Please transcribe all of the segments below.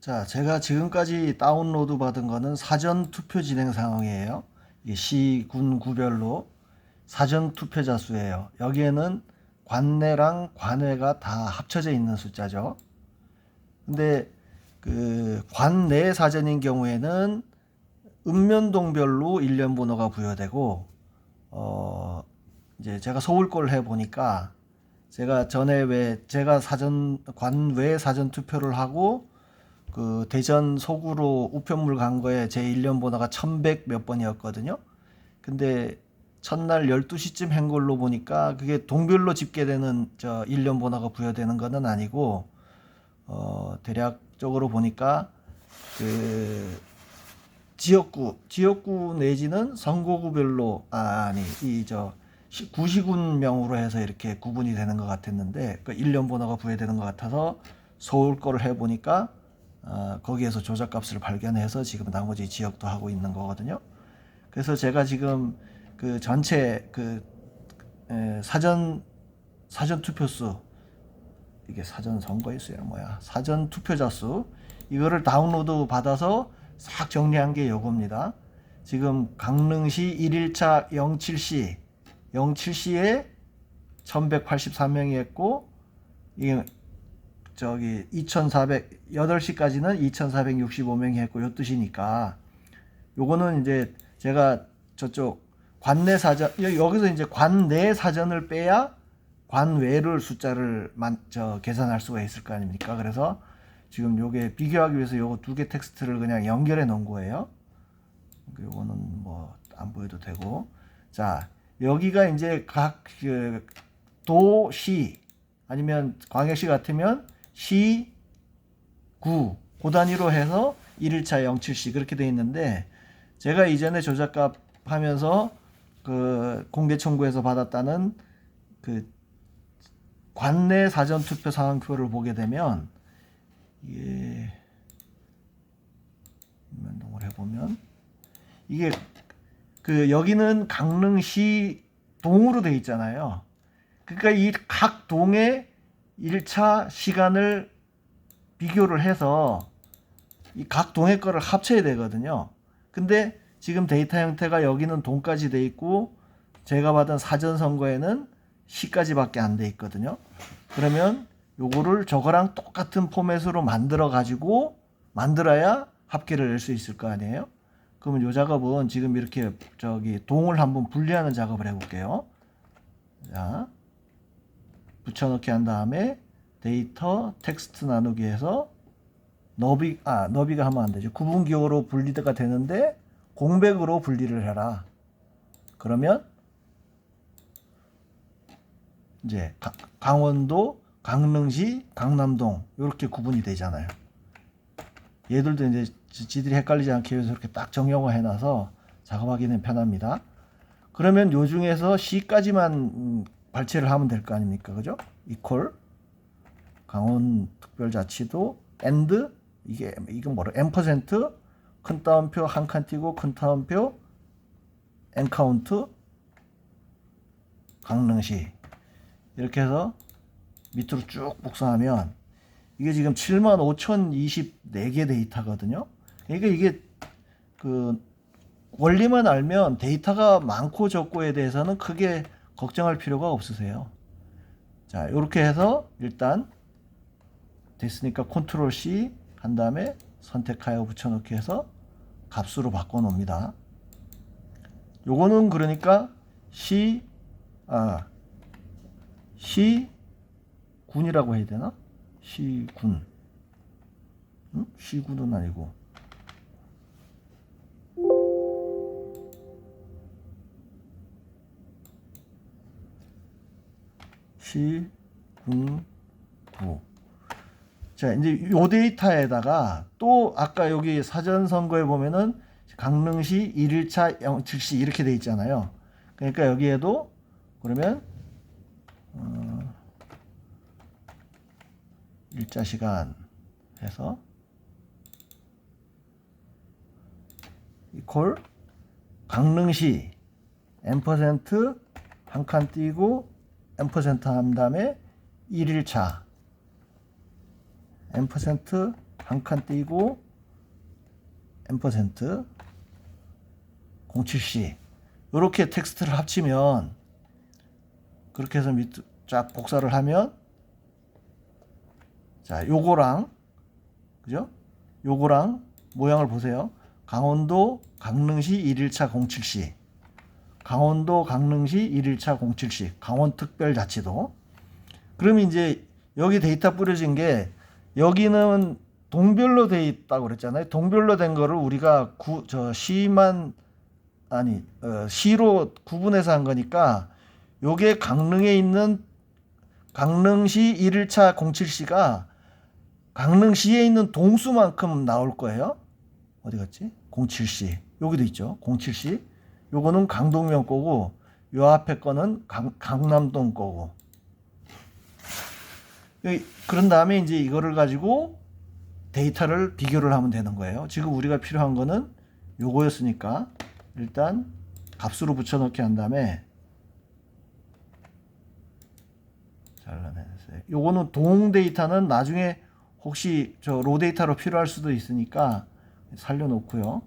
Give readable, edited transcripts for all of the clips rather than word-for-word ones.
자, 제가 지금까지 다운로드 받은 거는 사전 투표 진행 상황이에요. 이게 시, 군, 구별로 사전 투표자 수예요. 여기에는 관내랑 관외가 다 합쳐져 있는 숫자죠. 근데 그 관내 사전인 경우에는 읍면동별로 일련 번호가 부여되고, 이제 제가 서울 걸 해보니까 제가 전에 왜 제가 관외 사전 투표를 하고 그 대전 속으로 우편물 간 거에 제 일련 번호가 1100 몇 번이었거든요. 근데 첫날 12시쯤 한 걸로 보니까 그게 동별로 집계되는 저 일련 번호가 부여되는 거는 아니고, 대략적으로 보니까 그 지역구 내지는 선거구별로, 아니, 구시군명으로 해서 이렇게 구분이 되는 것 같았는데, 그 일련 번호가 부여되는 것 같아서 서울 거를 해보니까 거기에서 조작값을 발견해서 지금 나머지 지역도 하고 있는 거거든요. 그래서 제가 지금 그 전체 사전 투표수, 이게 사전 선거의 수야 뭐야, 사전 투표자 수, 이거를 다운로드 받아서 싹 정리한 게 요겁니다. 지금 강릉시 1일차 07시에 1183명이 했고, 이게 저기 8시까지는 2465명이 했고, 요 뜻이니까 요거는 이제 제가 저쪽 관내 사전, 여기서 이제 관내 사전을 빼야 관외를 숫자를 계산할 수가 있을 거 아닙니까? 그래서 지금 요게 비교하기 위해서 요거 두 개 텍스트를 그냥 연결해 놓은 거예요. 요거는 뭐 안 보여도 되고. 자, 여기가 이제 각 도시, 아니면 광역시 같으면 시, 구, 그 단위로 해서 1일차 07시 그렇게 돼 있는데, 제가 이전에 조작값 하면서 그 공개 청구에서 받았다는 그 관내 사전 투표 상황표를 보게 되면, 이게 면동을 해보면 이게 그 여기는 강릉시 동으로 돼 있잖아요. 그러니까 이 각 동의 1차 시간을 비교를 해서 이 각 동의 거를 합쳐야 되거든요. 근데 지금 데이터 형태가 여기는 동까지 돼 있고, 제가 받은 사전 선거에는 시까지밖에 안 돼 있거든요. 그러면 요거를 저거랑 똑같은 포맷으로 만들어야 합계를 낼 수 있을 거 아니에요. 그러면 요 작업은 지금 이렇게 동을 한번 분리하는 작업을 해볼게요. 자, 붙여넣기 한 다음에 데이터 텍스트 나누기 해서 너비가 하면 안 되죠. 구분기호로 분리가 되는데 공백으로 분리를 해라. 그러면 이제 강원도, 강릉시, 강남동 이렇게 구분이 되잖아요. 얘들도 이제 지들이 헷갈리지 않게 위해서 이렇게 딱 정형화 해놔서 작업하기는 편합니다. 그러면 요 중에서 시까지만 발췌를 하면 될 거 아닙니까? 그죠? 이퀄 강원특별자치도 and 이건 뭐라 M%, 큰 따옴표 한 칸 띄고 큰 따옴표 엔카운트 강릉시, 이렇게 해서 밑으로 쭉 복사하면 이게 지금 75,024개 데이터거든요. 그러니까 이게 그 원리만 알면 데이터가 많고 적고에 대해서는 크게 걱정할 필요가 없으세요. 자, 이렇게 해서 일단 됐으니까 컨트롤 C 한 다음에 선택하여 붙여넣기 해서 값수로 바꿔 놓습니다. 요거는 그러니까 시군이라고 해야 되나? 시군. 시군은 아니고. 시군구. 자, 이제 요 데이터에다가 또 아까 여기 사전 선거에 보면은 강릉시 1일차 07시 이렇게 돼 있잖아요. 그러니까 여기에도 그러면 일자 시간 해서 이퀄 강릉시 M% 한 칸 띄고 M% 한 다음에 1일차 M% 한 칸 띄고 앰퍼센트 07C 이렇게 텍스트를 합치면 그렇게 해서 밑 쫙 복사를 하면 자 요거랑 그죠? 요거랑 모양을 보세요. 강원도 강릉시 1일차 07C 강원도 강릉시 1일차 07C 강원특별자치도. 그러면 이제 여기 데이터 뿌려진 게 여기는 동별로 돼 있다고 그랬잖아요. 동별로 된 거를 우리가 시만 아니 시로 구분해서 한 거니까 요게 강릉에 있는 강릉시 1일차 07C가 강릉시에 있는 동수만큼 나올 거예요. 어디 갔지? 07C 여기도 있죠. 07C 요거는 강동면 거고 요 앞에 거는 강남동 거고. 그런 다음에 이제 이거를 가지고 데이터를 비교를 하면 되는 거예요. 지금 우리가 필요한 거는 요거였으니까 일단 값으로 붙여넣기 한 다음에 잘라냈어요. 요거는 동 데이터는 나중에 혹시 저 로 데이터로 필요할 수도 있으니까 살려놓고요.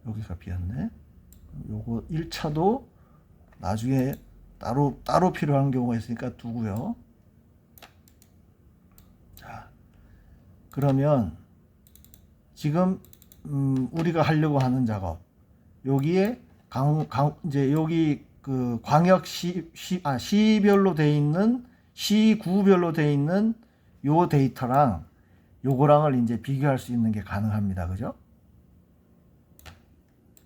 여기가 비었네. 요거 1차도 나중에 따로 필요한 경우가 있으니까 두고요. 자, 그러면 지금 우리가 하려고 하는 작업 여기에 이제 여기 그 시별로 돼 있는 시구별로 돼 있는 요 데이터랑 요거랑을 이제 비교할 수 있는 게 가능합니다. 그죠?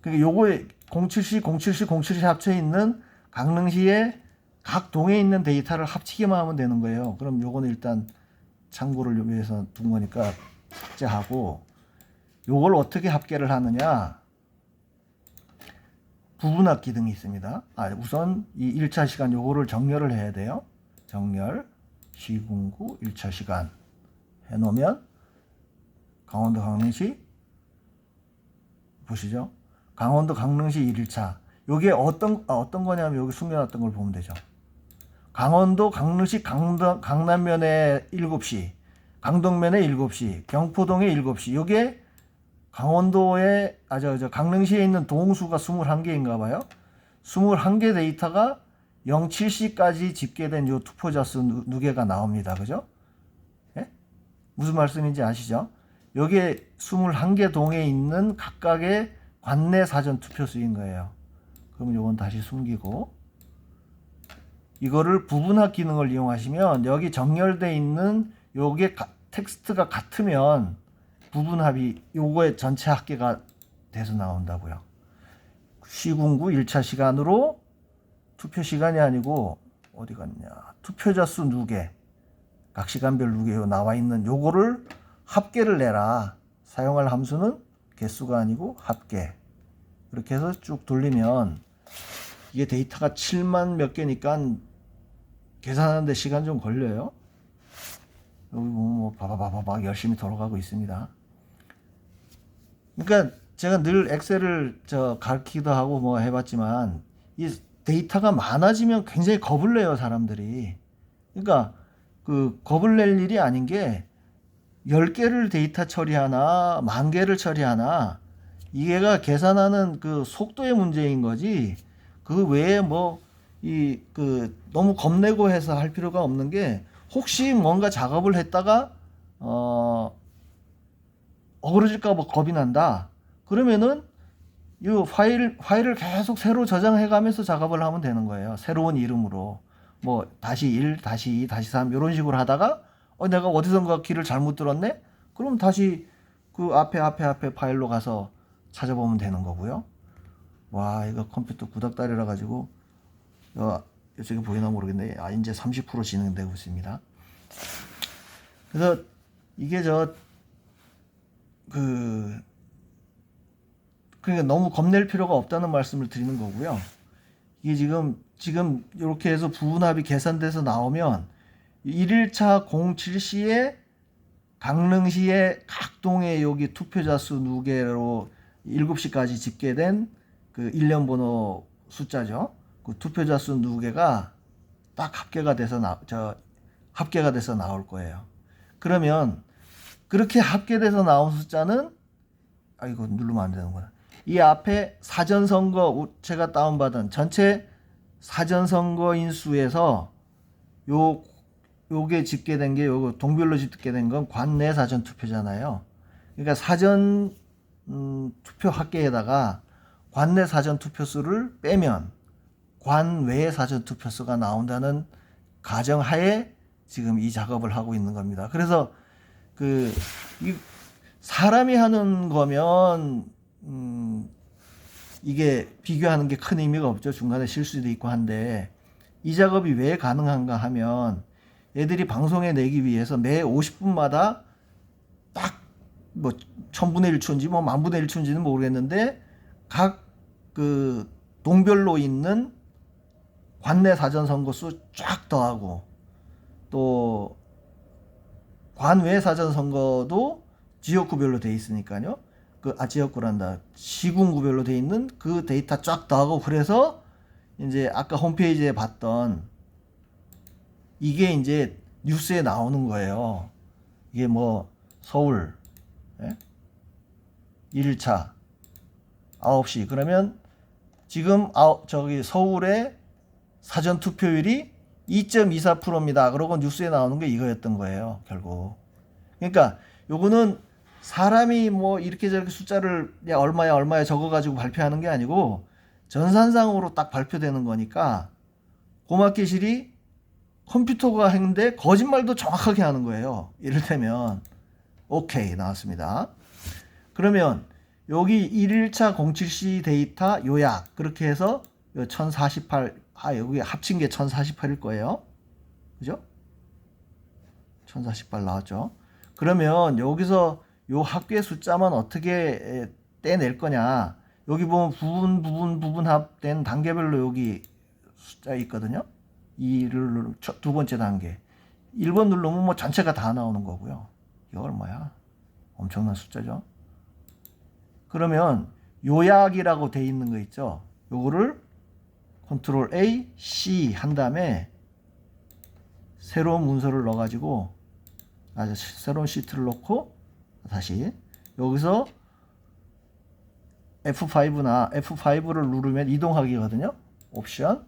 그러니까 요거에 07C, 07C, 07C 합쳐 있는 강릉시의 각 동에 있는 데이터를 합치기만 하면 되는 거예요. 그럼 요거는 일단 참고를 위해서 둔 거니까 삭제하고 요걸 어떻게 합계를 하느냐? 부분합 기능이 있습니다. 우선 이 1차 시간 요거를 정렬을 해야 돼요. 정렬 시군구 1차 시간 해 놓으면 강원도 강릉시 보시죠. 강원도 강릉시 1일차 요게 어떤 거냐면 여기 숨겨놨던 걸 보면 되죠. 강원도 강릉시 강남면에 7시 강동면에 7시 경포동에 7시 요게 강원도에 강릉시에 있는 동수가 21개인가 봐요. 21개 데이터가 07C까지 집계된 요 투표자 수 누계가 나옵니다. 그죠? 예? 무슨 말씀인지 아시죠? 여기에 21개 동에 있는 각각의 관내 사전 투표 수인 거예요. 그럼 요건 다시 숨기고 이거를 부분합 기능을 이용하시면 여기 정렬되어 있는 요게 텍스트가 같으면 부분합이 요거의 전체 합계가 돼서 나온다고요. 시군구 1차 시간으로 투표 시간이 아니고 어디 갔냐? 투표자 수 누계 각 시간별 누계 나와 있는 요거를 합계를 내라. 사용할 함수는 개수가 아니고 합계. 이렇게 해서 쭉 돌리면 이게 데이터가 7만 몇 개니까 계산하는데 시간 좀 걸려요. 여기 뭐 바바바바박 열심히 돌아가고 있습니다. 그러니까 제가 늘 엑셀을 가르치기도 하고 뭐 해봤지만 이 데이터가 많아지면 굉장히 겁을 내요 사람들이. 그러니까 그 겁을 낼 일이 아닌 게 10개를 데이터 처리하나 10,000개를 처리하나 이게가 계산하는 그 속도의 문제인 거지 그 외에 뭐 너무 겁내고 해서 할 필요가 없는 게 혹시 뭔가 작업을 했다가 어그러질까 봐 겁이 난다. 그러면은 이 파일을 계속 새로 저장해 가면서 작업을 하면 되는 거예요. 새로운 이름으로. 뭐 다시 1, 다시 2, 다시 3 이런 식으로 하다가 내가 어디선가 키를 잘못 들었네? 그럼 다시 그 앞에 파일로 가서 찾아보면 되는 거고요. 와, 이거 컴퓨터 구닥다리라 가지고 이쪽에 보이나 모르겠네. 이제 30% 진행되고 있습니다. 그래서 이게 그러니까 너무 겁낼 필요가 없다는 말씀을 드리는 거고요. 이게 지금 이렇게 해서 부분합이 계산돼서 나오면 1일차 07C에 강릉시의 각 동의 여기 투표자 수 누계로 7시까지 집계된 그 일련 번호 숫자죠. 그 투표자 수 누계가 딱 합계가 돼서 합계가 돼서 나올 거예요. 그러면 그렇게 합계돼서 나온 숫자는 이거 누르면 안 되는구나. 이 앞에 사전선거 제가 다운받은 전체 사전선거인 수에서 요게 집계된 게 요거 동별로 집계된 건 관내 사전 투표잖아요. 그러니까 사전 투표 합계에다가 관내 사전 투표수를 빼면 관외 사전 투표수가 나온다는 가정하에 지금 이 작업을 하고 있는 겁니다. 그래서 이 사람이 하는 거면 이게 비교하는 게 큰 의미가 없죠. 중간에 실수도 있고 한데 이 작업이 왜 가능한가 하면 애들이 방송에 내기 위해서 매 50분마다 딱 뭐 1000분의 1초인지 뭐 10,000분의 1초인지는 모르겠는데 각 그 동별로 있는 관내 사전 선거수 쫙 더하고 또 관외 사전 선거도 지역구별로 돼 있으니까요. 지역구란다. 시군구별로 돼 있는 그 데이터 쫙 더하고 그래서 이제 아까 홈페이지에 봤던 이게 이제 뉴스에 나오는 거예요. 이게 뭐 서울 1차 9시 그러면 지금 서울의 사전 투표율이 2.24%입니다. 그러고 뉴스에 나오는 게 이거였던 거예요, 결국. 그러니까 요거는 사람이 뭐 이렇게 저렇게 숫자를 얼마야 적어가지고 발표하는 게 아니고 전산상으로 딱 발표되는 거니까 고마케실이 컴퓨터가 했는데 거짓말도 정확하게 하는 거예요. 이를테면 오케이 나왔습니다. 그러면 여기 1일차 07시 데이터 요약 그렇게 해서 1048 여기 합친 게 1048일 거예요. 그죠? 1048 나왔죠. 그러면 여기서 요 합계 숫자만 어떻게 떼낼 거냐. 여기 보면 부분 합된 단계별로 여기 숫자 있거든요. 이를 두 번째 단계. 1번 누르면 뭐 전체가 다 나오는 거고요. 이거 얼마야? 엄청난 숫자죠. 그러면 요약이라고 돼 있는 거 있죠. 요거를 컨트롤 A, C 한 다음에 새로운 문서를 넣어가지고 새로운 시트를 넣고 다시 여기서 F5를 누르면 이동하기거든요. 옵션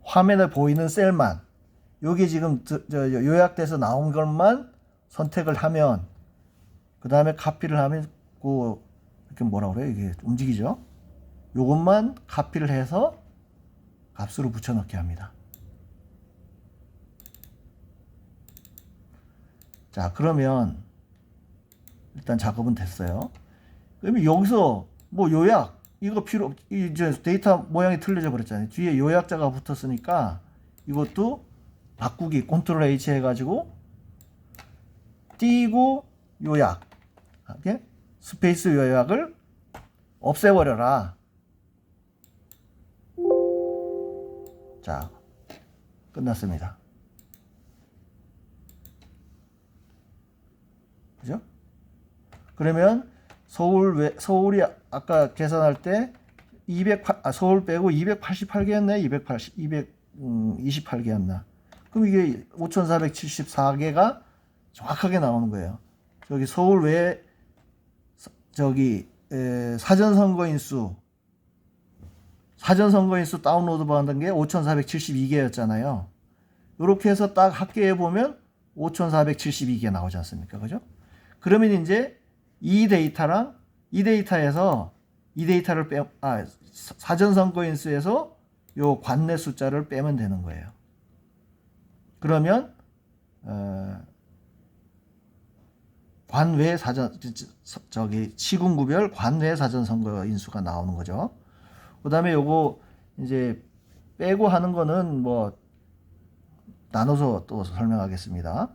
화면에 보이는 셀만 여기 지금 요약돼서 나온 것만 선택을 하면 그 다음에 카피를 하면 이렇게 뭐라 그래요? 이게 움직이죠. 요것만 카피를 해서 값으로 붙여넣기 합니다. 자, 그러면 일단 작업은 됐어요. 그러면 여기서 뭐 요약 이거 이제 데이터 모양이 틀려져 버렸잖아요. 뒤에 요약자가 붙었으니까 이것도 바꾸기 컨트롤 H 해가지고 띄고 요약 이렇게 스페이스 요약을 없애버려라. 자, 끝났습니다. 그죠? 그러면 서울이 아까 계산할 때 서울 빼고 288개였네. 228개였나. 그럼 이게 5,474개가 정확하게 나오는 거예요. 저기 서울 외에 사전선거인 수 다운로드 받은 게 5,472개였잖아요. 이렇게 해서 딱 합계해 보면 5,472개 나오지 않습니까? 그죠? 그러면 이제 이 데이터를 사전선거인 수에서 요 관내 숫자를 빼면 되는 거예요. 그러면 관외 시군구별 관외 사전선거 인수가 나오는 거죠. 그 다음에 요거 이제 빼고 하는 거는 뭐 나눠서 또 설명하겠습니다.